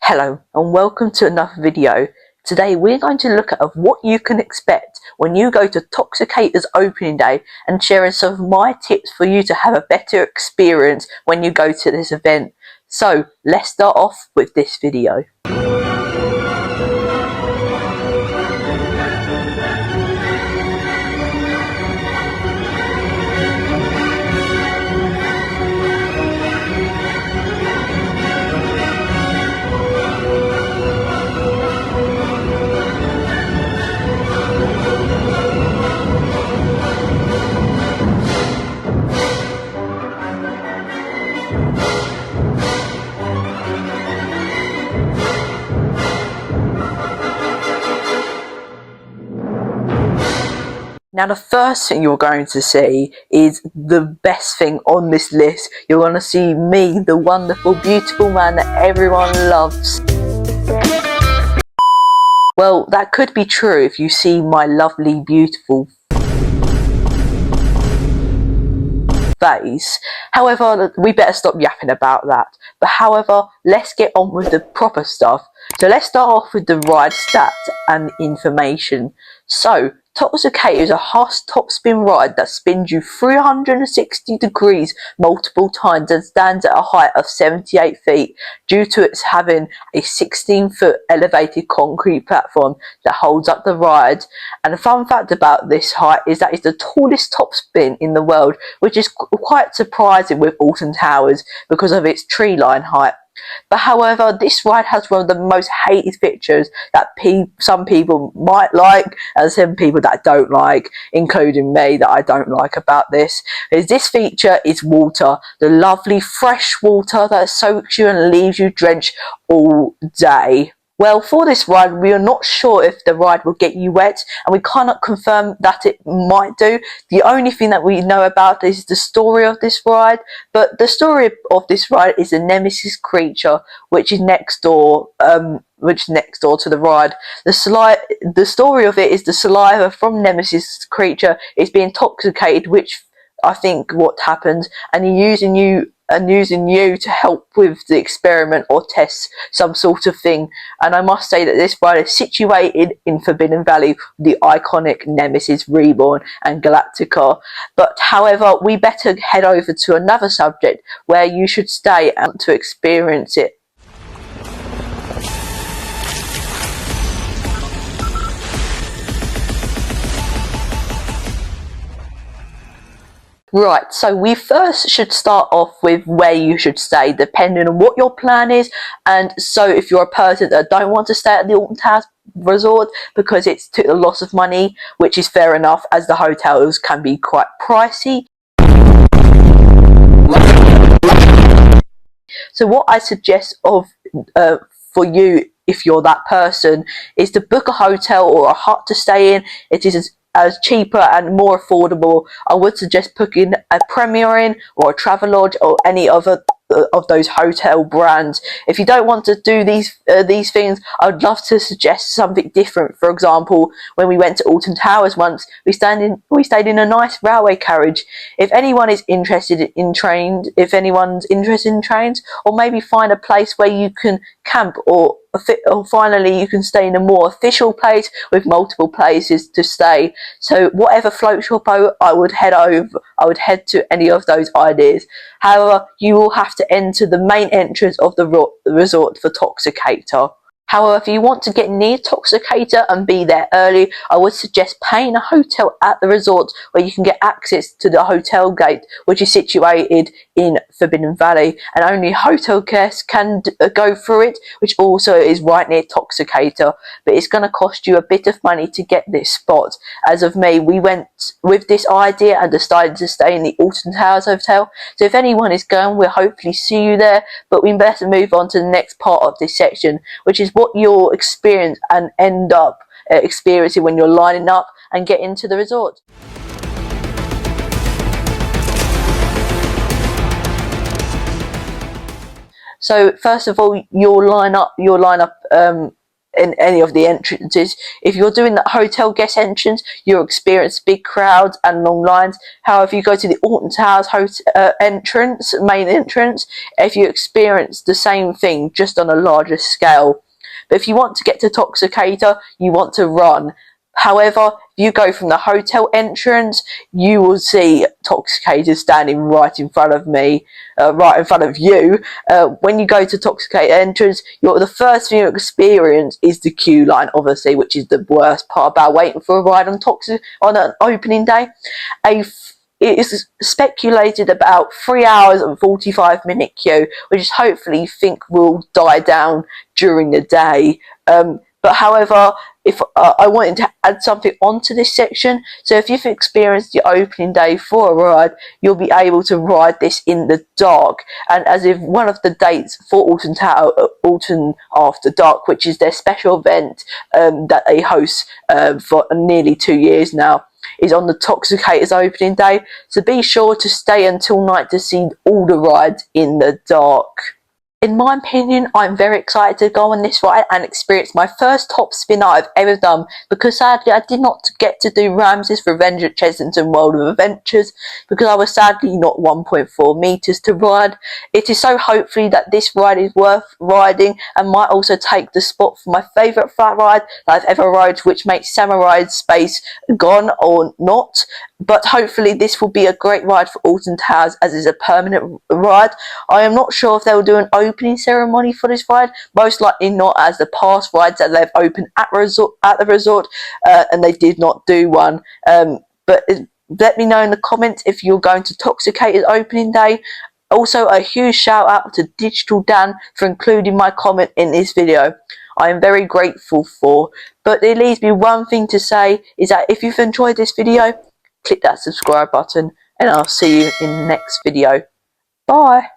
Hello and welcome to another video. Today we're going to look at what you can expect when you go to Toxicators opening day and sharing some of my tips for you to have a better experience when you go to this event. So let's start off with this video. Now the first thing you're going to see is the best thing on this list. You're going to see me, the wonderful, beautiful man that everyone loves. Well, that could be true if you see my lovely, beautiful face. However, we better stop yapping about that. But however, let's get on with the proper stuff. So let's start off with the ride stats and information. So Toxicators is a hard top spin ride that spins you 360 degrees multiple times and stands at a height of 78 feet due to its having a 16-foot elevated concrete platform that holds up the ride. And a fun fact about this height is that it's the tallest top spin in the world, which is quite surprising with Alton Towers because of its tree line height. But however, this ride has one of the most hated features that some people might like and some people that don't like, including me, that I don't like about this. Is this feature is water, the lovely fresh water that soaks you and leaves you drenched all day. Well, for this ride, we are not sure if the ride will get you wet, and we cannot confirm that it might do. The only thing that we know about is the story of this ride, but the story of this ride is a nemesis creature, which is next door to the ride. The story of it is the saliva from nemesis creature is being intoxicated, which I think what happens, and using you to help with the experiment or test some sort of thing. And I must say that this ride is situated in Forbidden Valley, the iconic Nemesis Reborn and Galactica. But however, we better head over to another subject where you should stay and to experience it. Right, so we first should start off with where you should stay, depending on what your plan is. And so if you're a person that don't want to stay at the Alton Towers Resort because it's a loss of money, which is fair enough as the hotels can be quite pricey. So what I suggest for you, if you're that person, is to book a hotel or a hut to stay in. It is as cheaper and more affordable. I would suggest booking a Premier Inn or a Travelodge or any other of those hotel brands. If you don't want to do these things, I would love to suggest something different. For example, when we went to Alton Towers once, we stayed in a nice railway carriage. If anyone is interested in trains, or maybe find a place where you can camp, or finally you can stay in a more official place with multiple places to stay. So whatever floats your boat, I would head to any of those ideas. However, you will have to enter the main entrance of the resort for Toxicator. However, if you want to get near Toxicator and be there early, I would suggest paying a hotel at the resort where you can get access to the hotel gate, which is situated in Forbidden Valley, and only hotel guests can go through it, which also is right near Toxicator. But it's going to cost you a bit of money to get this spot. As of me, we went with this idea and decided to stay in the Alton Towers Hotel. So if anyone is going, we'll hopefully see you there. But we better move on to the next part of this section, which is what you'll experience and end up experiencing when you're lining up and get into the resort. So first of all, you'll line up in any of the entrances. If you're doing the hotel guest entrance, you'll experience big crowds and long lines. However, if you go to the Alton Towers main entrance, if you experience the same thing, just on a larger scale. But if you want to get to Toxicator, you want to run. However, if you go from the hotel entrance, you will see Toxicators standing right in front of me, right in front of you. When you go to Toxicator entrance, the first thing you experience is the queue line, obviously, which is the worst part about waiting for a ride on an opening day. It is speculated about 3 hours and 45-minute queue, which hopefully think will die down during the day. But however, if I wanted to add something onto this section, so if you've experienced the opening day for a ride, you'll be able to ride this in the dark. And as if one of the dates for Alton After Dark, which is their special event that they host for nearly 2 years now, is on the Toxicators opening day. So be sure to stay until night to see all the rides in the dark. In my opinion, I'm very excited to go on this ride and experience my first top spin I've ever done, because sadly I did not get to do Ramsay's Revenge at Chessington World of Adventures because I was sadly not 1.4 metres to ride. It is so hopefully that this ride is worth riding and might also take the spot for my favourite flat ride that I've ever rode, which makes Samurai Space gone or not. But hopefully this will be a great ride for Alton Towers, as it's a permanent ride. I am not sure if they will do an opening ceremony for this ride, most likely not, as the past rides that they've opened at the resort, and they did not do one. But let me know in the comments if you're going to Toxicators opening day. Also, a huge shout out to Digital Dan for including my comment in this video. I am very grateful for. But it leaves me one thing to say, is that if you've enjoyed this video, click that subscribe button, and I'll see you in the next video. Bye!